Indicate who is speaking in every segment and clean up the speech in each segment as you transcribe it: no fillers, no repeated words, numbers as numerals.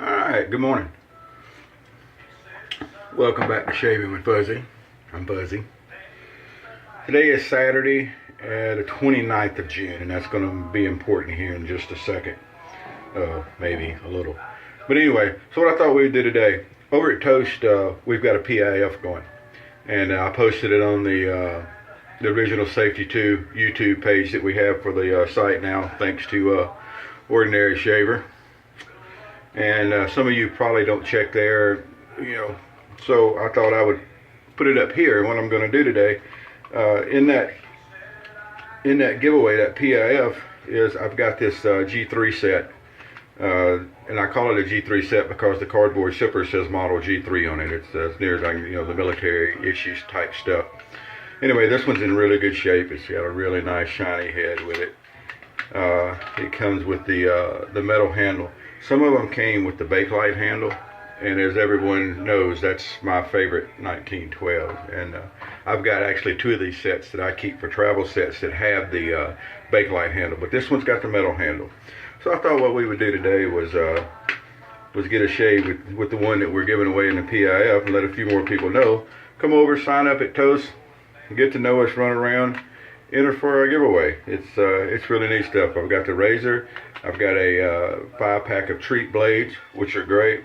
Speaker 1: Alright, good morning. Welcome back to Shaving with Fuzzy. I'm Fuzzy. Today is Saturday, the 29th of June, and that's going to be important here in just a second. Maybe a little. But anyway, so what I thought we'd do today, over at Toast, we've got a PIF going. And I posted it on the Original Safety 2 YouTube page that we have for the site now, thanks to Ordinary Shaver. And some of you probably don't check there, so I thought I would put it up here. And what I'm going to do today, in that giveaway, that PIF, is I've got this G3 set, and I call it a G3 set because the cardboard zipper says model G3 on it. It's as near as I can, the military issues type stuff. Anyway, this one's in really good shape. It's got a really nice shiny head with it. It comes with the metal handle. Some of them came with the Bakelite handle, and as everyone knows, that's my favorite 1912. And I've got actually two of these sets that I keep for travel sets that have the Bakelite handle, but this one's got the metal handle. So I thought what we would do today was get a shave with the one that we're giving away in the PIF and let a few more people know. Come over, sign up at Toast, get to know us, run around, enter for our giveaway. It's really neat stuff. I've got the razor. I've got a 5-pack of treat blades, which are great.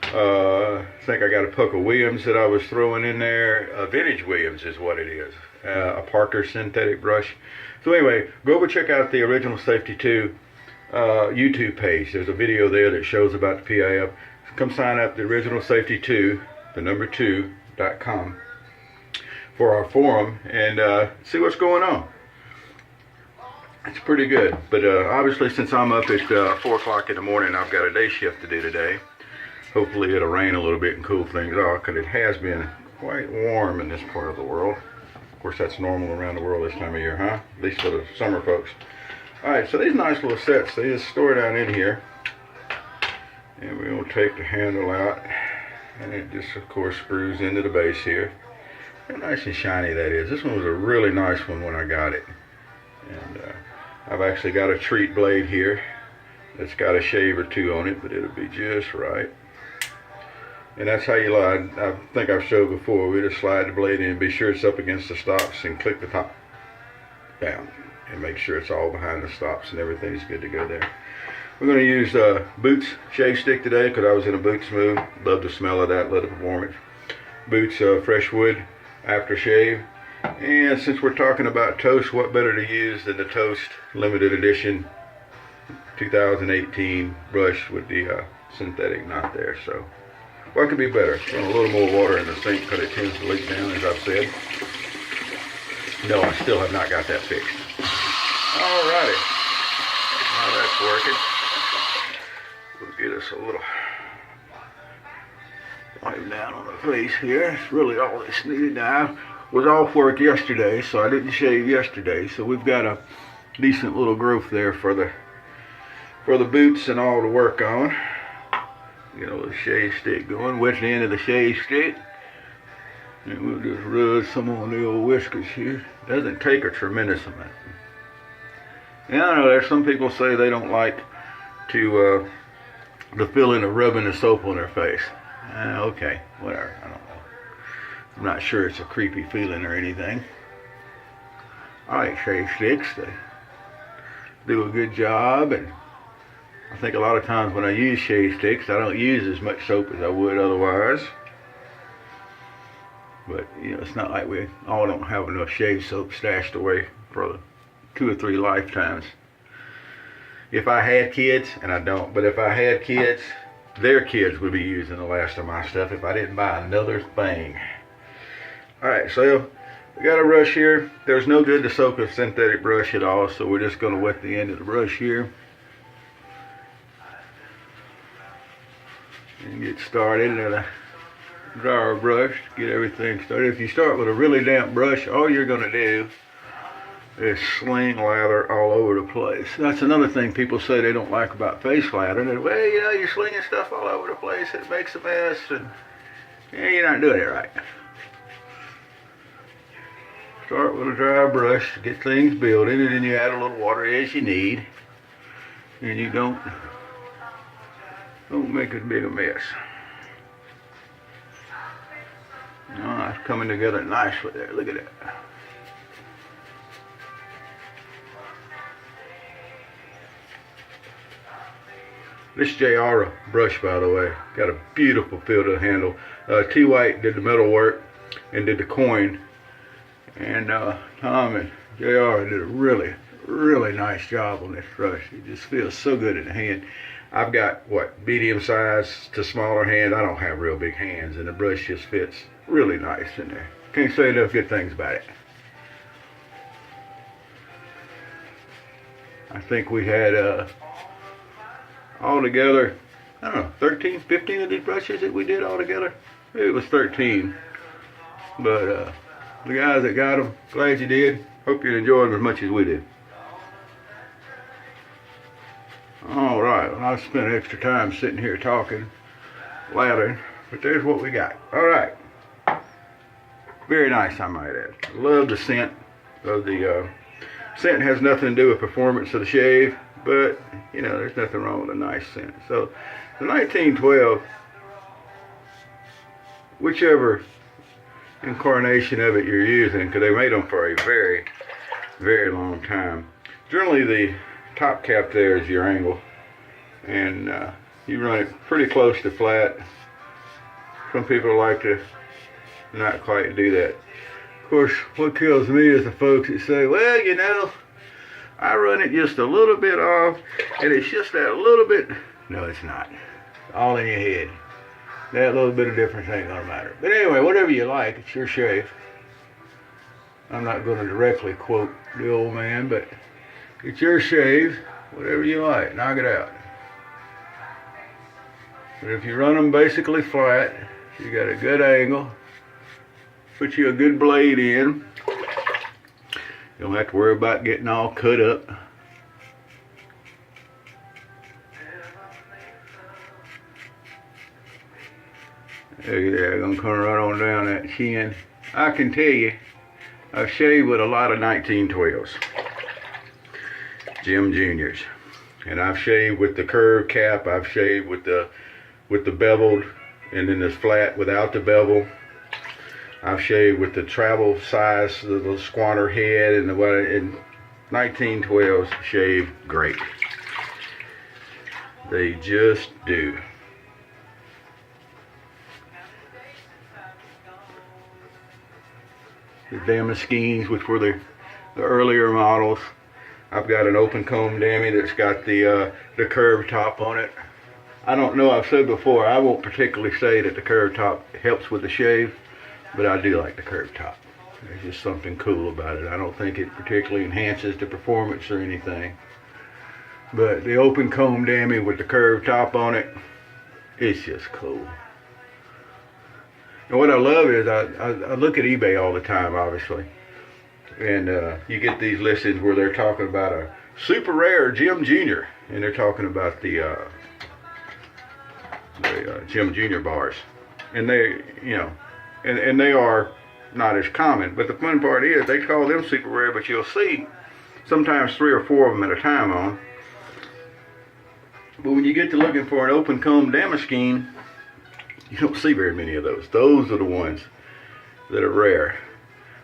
Speaker 1: I think I got a puck of Williams that I was throwing in there. Vintage Williams is what it is. A Parker synthetic brush. So anyway, go over check out the Original Safety 2 YouTube page. There's a video there that shows about the PIF. Come sign up at the Original Safety 2, the number 2.com for our forum and see what's going on. It's pretty good, but obviously since I'm up at 4 o'clock in the morning, I've got a day shift to do today. Hopefully it'll rain a little bit and cool things off, because it has been quite warm in this part of the world. Of course, that's normal around the world this time of year, huh? At least for the summer folks. Alright, so these nice little sets, they just store down in here. And we're going to take the handle out, and it just, of course, screws into the base here. How nice and shiny that is. This one was a really nice one when I got it. And I've actually got a treat blade here that's got a shave or two on it, but it'll be just right. And that's how you lie. I think I've showed before. We just slide the blade in, be sure it's up against the stops, and click the top down and make sure it's all behind the stops and everything's good to go there. We're going to use Boots shave stick today because I was in a Boots mood. Love the smell of that, love the performance. Boots fresh wood aftershave. And since we're talking about Toast, what better to use than the Toast limited edition 2018 brush with the synthetic knot there. So what could be better? A little more water in the sink because it tends to leak down, as I've said. No, I still have not got that fixed. Alrighty, now that's working. We'll get us a little wipe down on the face here. It's really all that's needed now. Was off work yesterday, so I didn't shave yesterday. So we've got a decent little growth there for the boots and all to work on. Get a little shave stick going, wet the end of the shave stick, and we'll just rub some on the old whiskers here. Doesn't take a tremendous amount. And I know there's some people say they don't like to the feeling of rubbing the soap on their face. Okay, whatever. I don't know. I'm not sure it's a creepy feeling or anything. I like shave sticks. They do a good job, and I think a lot of times when I use shave sticks, I don't use as much soap as I would otherwise. But, it's not like we all don't have enough shave soap stashed away for 2 or 3 lifetimes. If I had kids, and I don't, but if I had kids, their kids would be using the last of my stuff if I didn't buy another thing. Alright, so we got a brush here. There's no good to soak a synthetic brush at all, so we're just going to wet the end of the brush here. And get started at a dryer brush to get everything started. If you start with a really damp brush, all you're going to do is sling lather all over the place. That's another thing people say they don't like about face lather. That, well, you're slinging stuff all over the place, it makes a mess, and you're not doing it right. Start with a dry brush to get things building, and then you add a little water as you need. And you don't Don't make as big a mess. Oh, it's coming together nicely there. Look at that. This JR brush, by the way, got a beautiful feel to the handle. T. White did the metal work and did the coin. And Tom and JR did a really, really nice job on this brush. It just feels so good in the hand. I've got, what, medium size to smaller hands. I don't have real big hands, and the brush just fits really nice in there. Can't say enough good things about it. I think we had all together, I don't know, 13, 15 of these brushes that we did all together. Maybe it was 13. But the guys that got them, glad you did. Hope you enjoyed them as much as we did. All right, well, I spent extra time sitting here talking, lathering, but there's what we got. All right. Very nice, I might add. Love the scent of the scent. Has nothing to do with performance of the shave, but you know, there's nothing wrong with a nice scent. So the 1912, whichever incarnation of it you're using, because they made them for a very, very long time. Generally the top cap there is your angle, and you run it pretty close to flat. Some people like to not quite do that. Of course, what kills me is the folks that say, well, you know, I run it just a little bit off, and it's just that little bit. No, it's not. All in your head. That little bit of difference ain't gonna matter. But anyway, whatever you like, it's your shave. I'm not gonna directly quote the old man, but it's your shave. Whatever you like, knock it out. But if you run them basically flat, you got a good angle, put you a good blade in, you don't have to worry about getting all cut up. Look at that, I'm gonna come right on down that chin. I can tell you, I've shaved with a lot of 1912s, Jim Juniors, and I've shaved with the curved cap. I've shaved with the beveled, and then this flat without the bevel. I've shaved with the travel size, the squanter head, and the 1912s shave great. They just do. The Damascenes, which were the earlier models. I've got an open comb Dami that's got the curved top on it. I don't know, I've said before, I won't particularly say that the curved top helps with the shave, but I do like the curved top. There's just something cool about it. I don't think it particularly enhances the performance or anything. But the open comb Dami with the curved top on it, it's just cool. And what I love is I look at eBay all the time, obviously. And you get these listings where they're talking about a super rare Jim Jr. And they're talking about the Jim Jr. bars. And they, you know, and they are not as common. But the fun part is they call them super rare, but you'll see sometimes 3 or 4 of them at a time on. But when you get to looking for an open comb Damascene, you don't see very many of those. Those are the ones that are rare.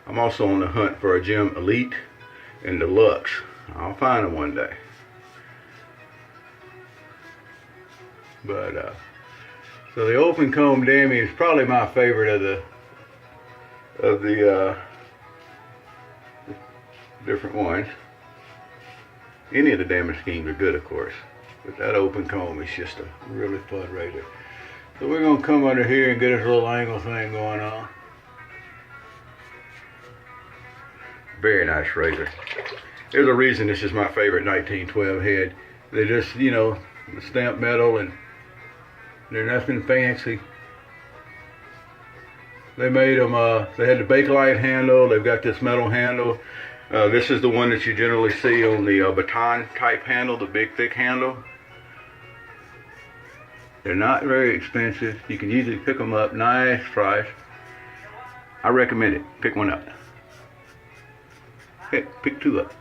Speaker 1: I'm also on the hunt for a Jim Elite and Deluxe. I'll find them one day. But so the open comb Dami is probably my favorite of the different ones. Any of the Damascenes are good, of course, but that open comb is just a really fun razor. So we're gonna come under here and get this little angle thing going on. Very nice razor. There's a reason this is my favorite 1912 head. They just, you know, the stamped metal, and they're nothing fancy. They made them, they had the Bakelite handle, they've got this metal handle. This is the one that you generally see on the baton type handle, the big thick handle. They're not very expensive. You can usually pick them up, nice price. I recommend it, pick one up. Heck, pick 2 up.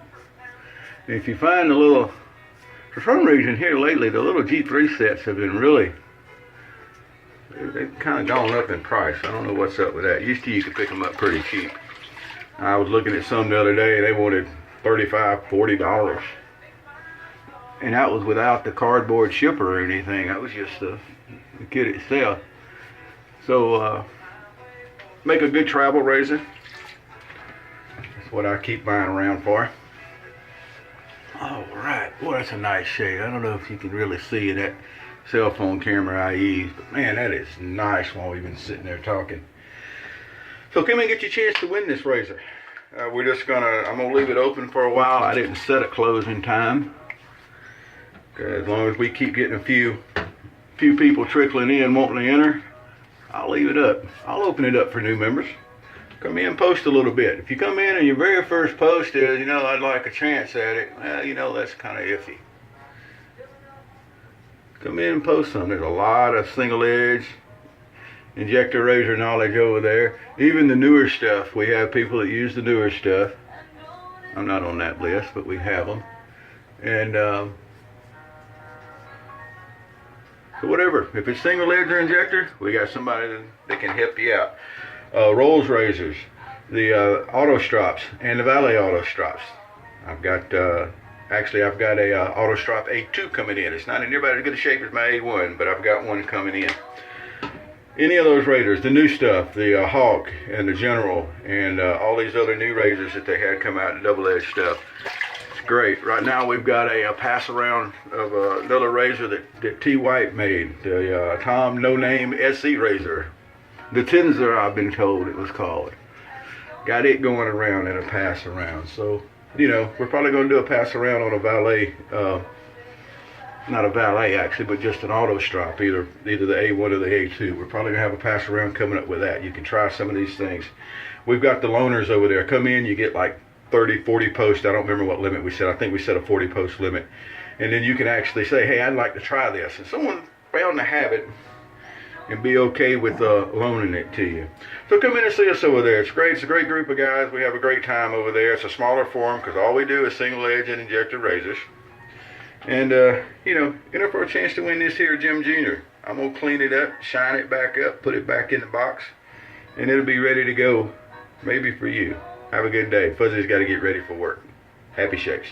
Speaker 1: And if you find a little For some reason here lately, the little G3 sets have been really, they've kind of gone up in price. I don't know what's up with that. Used to you could pick them up pretty cheap. I was looking at some the other day, they wanted $35, $40. And that was without the cardboard shipper or anything. That was just the kit itself. So, make a good travel razor. That's what I keep buying around for. Alright, boy, that's a nice shade. I don't know if you can really see in that cell phone camera I use, but man, that is nice while we've been sitting there talking. So come and get your chance to win this razor. I'm gonna leave it open for a while. I didn't set a closing time. As long as we keep getting a few people trickling in wanting to enter, I'll leave it up. I'll open it up for new members. Come in and post a little bit. If you come in and your very first post is, you know, I'd like a chance at it, well, you know, that's kind of iffy. Come in and post some. There's a lot of single edge injector razor knowledge over there. Even the newer stuff. We have people that use the newer stuff. I'm not on that list, but we have them. And so whatever. If it's single edge or injector, we got somebody that can help you out. Rolls razors, the auto strops, and the Valet auto strops. I've got a auto strop A2 coming in. It's not in nearly as good a shape as my A1, but I've got one coming in. Any of those razors, the new stuff, the Hawk and the General, and all these other new razors that they had come out, the double-edged stuff. It's great. Right now we've got a pass around of another razor that T. White made, the Tom No Name SC razor. The Tensor, I've been told it was called. Got it going around in a pass around. So, you know, we're probably going to do a pass around on a Valet, not a Valet actually, but just an auto strop, either the A1 or the A2. We're probably going to have a pass around coming up with that. You can try some of these things. We've got the loaners over there. Come in, you get like 30, 40 posts. I don't remember what limit we set. I think we set a 40 post limit. And then you can actually say, hey, I'd like to try this. And someone found the habit and be okay with loaning it to you. So come in and see us over there. It's great. It's a great group of guys. We have a great time over there. It's a smaller forum because all we do is single edge and injector razors. And, you know, enter for a chance to win this here Jim Jr. I'm going to clean it up, shine it back up, put it back in the box, and it'll be ready to go maybe for you. Have a good day. Fuzzy's got to get ready for work. Happy shakes.